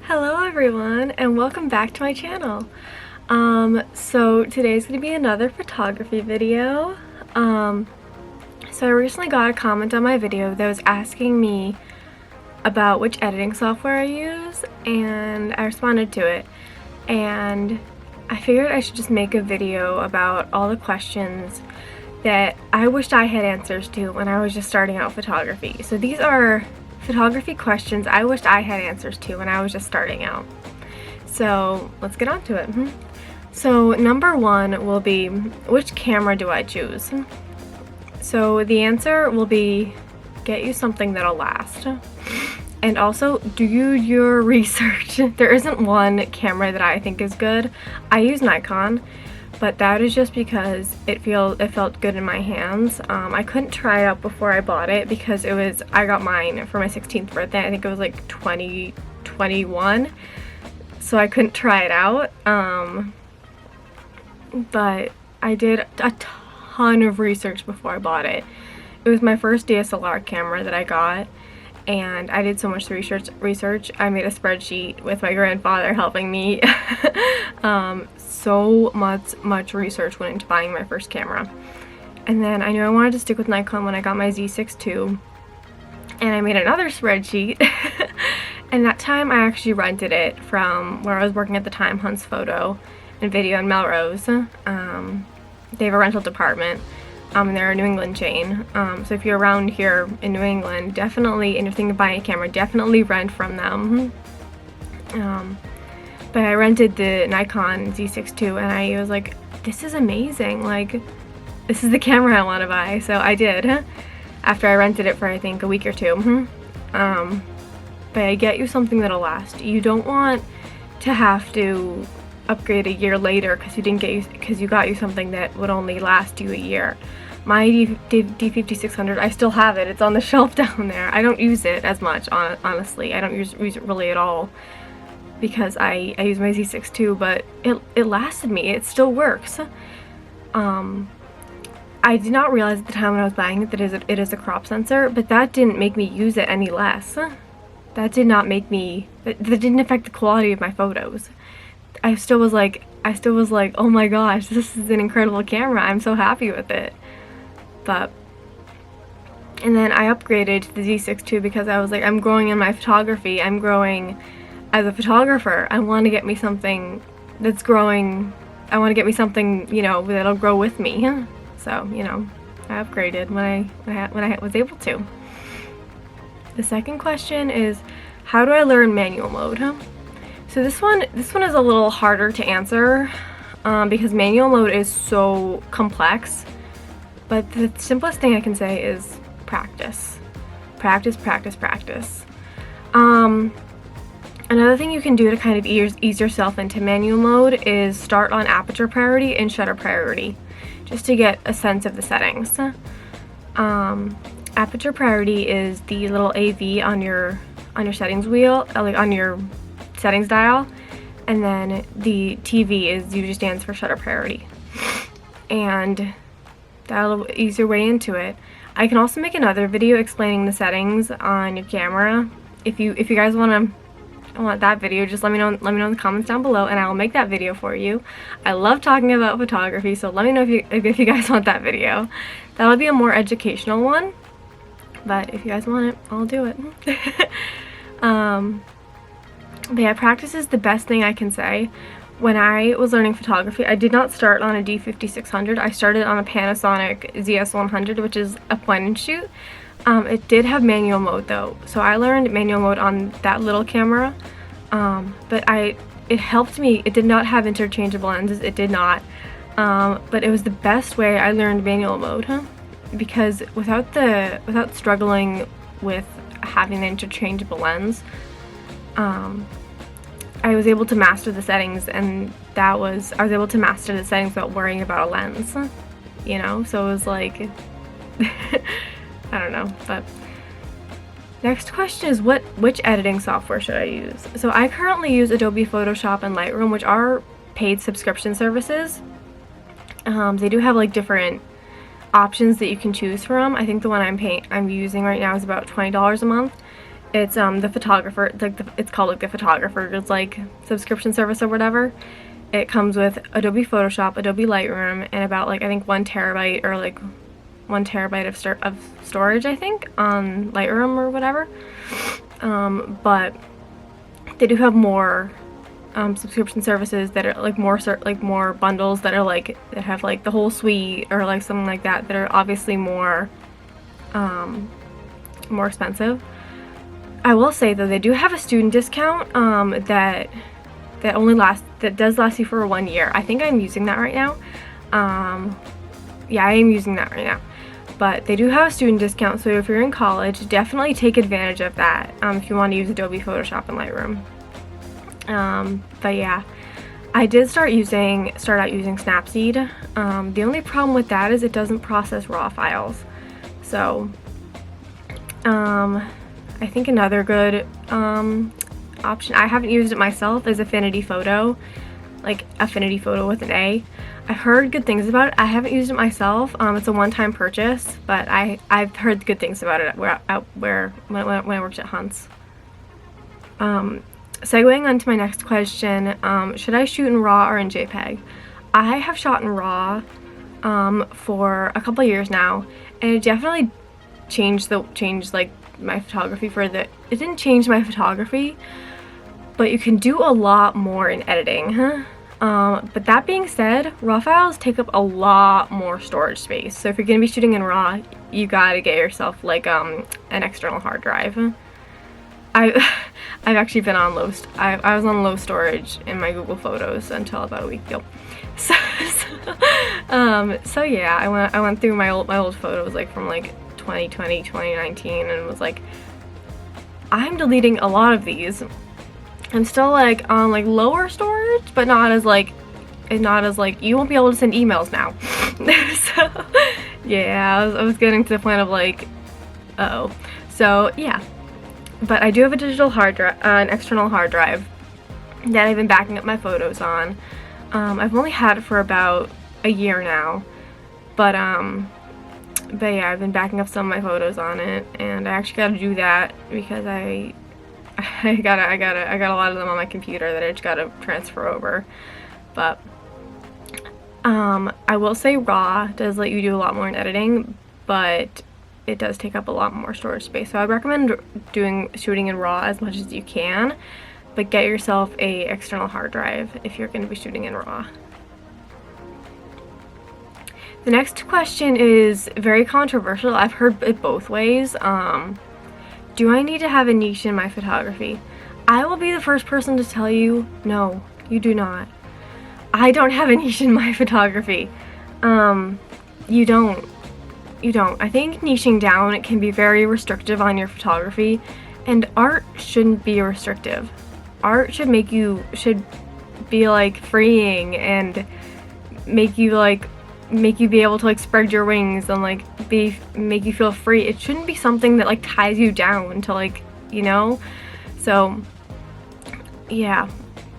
Hello everyone and welcome back to my channel. So today's going to be another photography video. So I recently got a comment on my video that was asking me about which editing software I use, and I responded to it. And I figured I should just make a video about all the questions that I wished I had answers to when I was just starting out photography. So these are photography questions I wished I had answers to when I was just starting out. So let's get on to it. So number one will be, which camera do I choose? So the answer will be, get you something that'll last. And also, do your research. There isn't one camera that I think is good. I use Nikon, but that is just because it felt good in my hands. I couldn't try it out before I bought it because I got mine for my 16th birthday. I think it was like 2021, so I couldn't try it out. But I did a ton of research before I bought it. It was my first DSLR camera that I got, and I did so much research. I made a spreadsheet with my grandfather helping me. So much research went into buying my first camera. And then I knew I wanted to stick with Nikon when I got my Z6 II, and I made another spreadsheet. And that time I actually rented it from where I was working at the time, Hunt's Photo and Video in Melrose. They have a rental department. They're a New England chain. So if you're around here in New England, definitely, and you're thinking of buying a camera, definitely rent from them. But I rented the Nikon Z6 II, and I was like, this is amazing. Like, this is the camera I want to buy. So I did, after I rented it for I think a week or two. But I get you something that'll last. You don't want to have to upgrade a year later because you got you something that would only last you a year. My D5600, I still have it. It's on the shelf down there. I don't use it as much, honestly. I don't use it really at all because I use my Z6 II, but it lasted me. It still works. I did not realize at the time when I was buying it that it is a crop sensor, but that didn't make me use it any less. That didn't affect the quality of my photos. I still was like, oh my gosh, this is an incredible camera. I'm so happy with it. And then I upgraded to the Z6 II because I was like, I'm growing in my photography. I'm growing as a photographer. I want to get me something that's growing. I want to get me something, that'll grow with me. So, I upgraded when I was able to. The second question is, how do I learn manual mode? So this one is a little harder to answer because manual mode is so complex. But the simplest thing I can say is practice. Practice, practice, practice. Another thing you can do to kind of ease yourself into manual mode is start on aperture priority and shutter priority, just to get a sense of the settings. Aperture priority is the little AV on your settings wheel, like on your settings dial, and then the TV usually stands for shutter priority, and that'll ease your way into it. I can also make another video explaining the settings on your camera. If you guys want that video, just let me know in the comments down below, and I will make that video for you. I love talking about photography, so let me know if you guys want that video. That'll be a more educational one, but if you guys want it, I'll do it. But yeah, practice is the best thing I can say. When I was learning photography, I did not start on a D5600. I started on a Panasonic ZS100, which is a point and shoot. It did have manual mode though, so I learned manual mode on that little camera. But it helped me. It did not have interchangeable lenses. It did not. But it was the best way I learned manual mode, because without struggling with having the interchangeable lens, I was able to master the settings, and I was able to master the settings without worrying about a lens, so it was like, I don't know. But next question is, which editing software should I use? So I currently use Adobe Photoshop and Lightroom, which are paid subscription services. They do have like different options that you can choose from. I think the one I'm using right now is about $20 a month, It's the photographer, like it's called like the photographer's like subscription service or whatever. It comes with Adobe Photoshop, Adobe Lightroom, and about like I think 1 terabyte or like 1 terabyte of storage, I think, on Lightroom or whatever. But they do have more subscription services that are like more bundles that are like that have like the whole suite or like something like that that are obviously more expensive. I will say though, they do have a student discount that does last you for 1 year. I think I'm using that right now. Yeah, I am using that right now. But they do have a student discount, so if you're in college, definitely take advantage of that if you want to use Adobe Photoshop and Lightroom. But yeah, I did start out using Snapseed. The only problem with that is it doesn't process RAW files. So I think another good option, I haven't used it myself, is Affinity Photo, like Affinity Photo with an A. I've heard good things about it. I haven't used it myself. It's a one-time purchase, but I've heard good things about it when I worked at Hunt's. Segueing on to my next question, should I shoot in RAW or in JPEG? I have shot in RAW for a couple years now, and it definitely changed like my photography it didn't change my photography, but you can do a lot more in editing. But that being said, RAW files take up a lot more storage space. So if you're gonna be shooting in RAW, you gotta get yourself like an external hard drive. I've actually been on I was on low storage in my Google Photos until about a week ago. So yeah, I went through my old photos like from like 2020, 2019, and was like, I'm deleting a lot of these. I'm still like on like lower storage, but not as like you won't be able to send emails now. So yeah, I was getting to the point of like, uh-oh. So yeah, but I do have a digital hard drive, an external hard drive that I've been backing up my photos on. I've only had it for about a year now, but yeah, I've been backing up some of my photos on it, and I actually gotta do that because I got a lot of them on my computer that I just gotta transfer over. But I will say RAW does let you do a lot more in editing, but it does take up a lot more storage space. So I recommend shooting in RAW as much as you can, but get yourself a external hard drive if you're going to be shooting in RAW. The next question is very controversial. I've heard it both ways. Do I need to have a niche in my photography? I will be the first person to tell you, no, you do not. I don't have a niche in my photography. You don't. I think niching down, it can be very restrictive on your photography, and art shouldn't be restrictive. Art should be like freeing and make you be able to like spread your wings and like make you feel free. It shouldn't be something that like ties you down to like, you know? So yeah,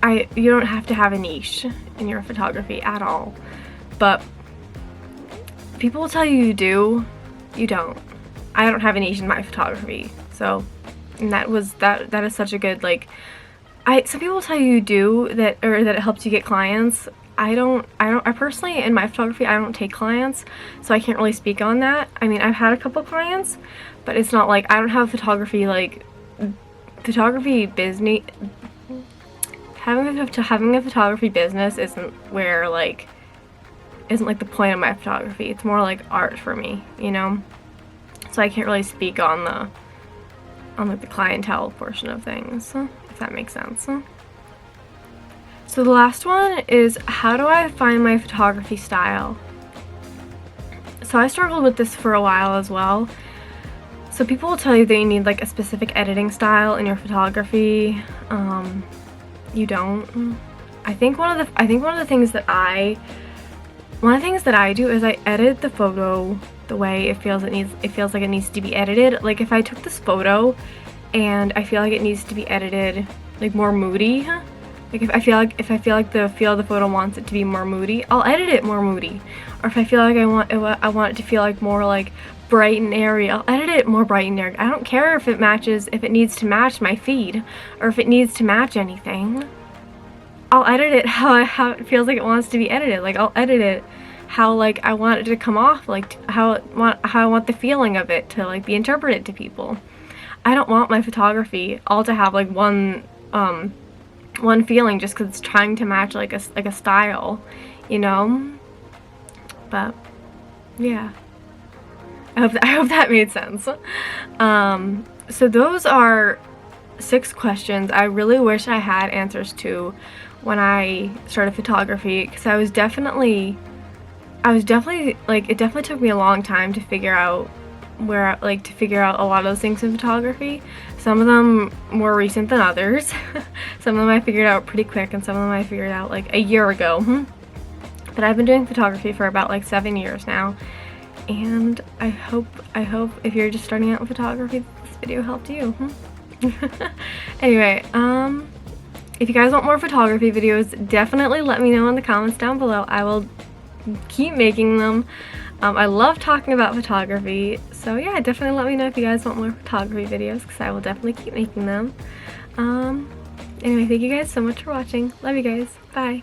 you don't have to have a niche in your photography at all. But people will tell you you do, you don't. I don't have a niche in my photography. So, and that is such a good like, some people tell you do that, or that it helps you get clients. I personally, in my photography, I don't take clients, so I can't really speak on that. I mean, I've had a couple clients, but it's not like, I don't have photography business. Having a photography business isn't like the point of my photography. It's more like art for me, you know? So I can't really speak on like the clientele portion of things, if that makes sense. So the last one is, how do I find my photography style? So I struggled with this for a while as well. So people will tell you that you need like a specific editing style in your photography. You don't. I think one of the things that I do is I edit the photo the way it feels like it needs to be edited. Like if I took this photo and I feel like it needs to be edited like more moody, Like if I feel like the feel of the photo wants it to be more moody, I'll edit it more moody. Or if I feel like I want it to feel like more like bright and airy, I'll edit it more bright and airy. I don't care if it needs to match my feed, or if it needs to match anything. I'll edit it how it feels like it wants to be edited. Like I'll edit it how like I want it to come off, like how I want the feeling of it to like be interpreted to people. I don't want my photography all to have like one feeling just because it's trying to match like a style, you know. But yeah, I hope that made sense. So those are 6 questions I really wish I had answers to when I started photography, because I was definitely like, it definitely took me a long time to figure out a lot of those things in photography. Some of them more recent than others. Some of them I figured out pretty quick, and some of them I figured out like a year ago. But I've been doing photography for about like 7 years now, and I hope if you're just starting out with photography, this video helped you. Anyway, if you guys want more photography videos, definitely let me know in the comments down below. I will keep making them. I love talking about photography, so yeah, definitely let me know if you guys want more photography videos, because I will definitely keep making them. Anyway, thank you guys so much for watching. Love you guys. Bye.